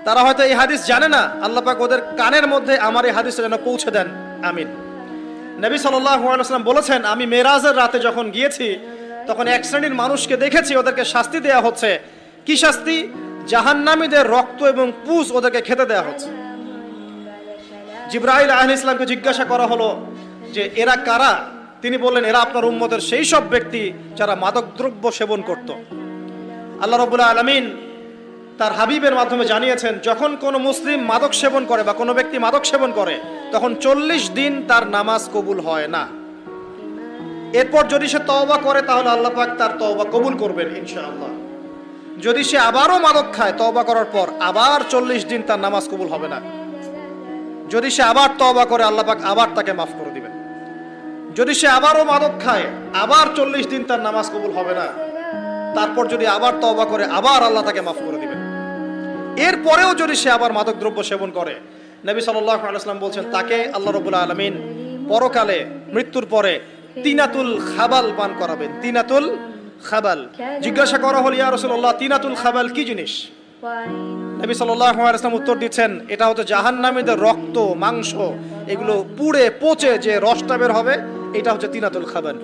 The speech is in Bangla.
তারা হয়তো এই হাদিস জানে না, আল্লাহ পাক ওদের কানের মধ্যে আমার এই হাদিসটা যেন পৌঁছে দেন, আমিন। নবী সাল্লাল্লাহু আলাইহি ওয়াসাল্লাম বলেছেন, আমি মেরাজের রাতে যখন গিয়েছি তখন এক শ্রেণীর মানুষকে দেখেছি, ওদেরকে শাস্তি দেয়া হচ্ছে। কি শাস্তি? জাহান্নামীদের রক্ত এবং পুঁজ ওদেরকে খেতে দেয়া হচ্ছে। জিবরাইল আলাইহিস সালামকে জিজ্ঞাসা করা হলো যে এরা কারা? তিনি বললেন, এরা আপনার উম্মতের সেই সব ব্যক্তি যারা মাদকদ্রব্য সেবন করত। আল্লাহ রাব্বুল আলামিন তার হাবিবের মাধ্যমে জানিয়েছেন, যখন কোনো মুসলিম মাদক সেবন করে বা কোনো ব্যক্তি মাদক সেবন করে তখন 40 দিন তার নামাজ কবুল হয় না। এরপর যদি সে তওবা করে তাহলে আল্লাহ পাক তার তওবা কবুল করবেন ইনশাআল্লাহ। যদি সে আবারও মাদক খায় তওবা করার পর, আবার 40 দিন তার নামাজ কবুল হবে না। যদি সে আবার তওবা করে আল্লাহ পাক আবার তাকে মাফ করে দিবেন। যদি সে আবারও মাদক খায় আবার 40 দিন তার নামাজ কবুল হবে না। তারপর যদি আবার তওবা করে আবার আল্লাহ তাকে মাফ করে দিবেন। এরপরেও যদি সে আবার মাদক দ্রব্য সেবন করে, নবী সাল্লাল্লাহু আলাইহি ওয়াসাল্লাম বলছেন তাকে আল্লাহ রাব্বুল আলামিন পরকালে মৃত্যুর পরে তিনাতুল খাবাল পান করাবেন। তিনাতুল খাবাল। জিজ্ঞাসা করা হলো, ইয়া রাসূলুল্লাহ, তিনাতুল খাবাল কি জিনিস? নবী সাল্লাল্লাহু আলাইহি ওয়াসাল্লাম উত্তর দিচ্ছেন, এটা হচ্ছে জাহান্নামীদের রক্ত, মাংস, এগুলো পুড়ে পচে যে রসটা বের হবে, এটা হচ্ছে তিনাতুল খাবাল।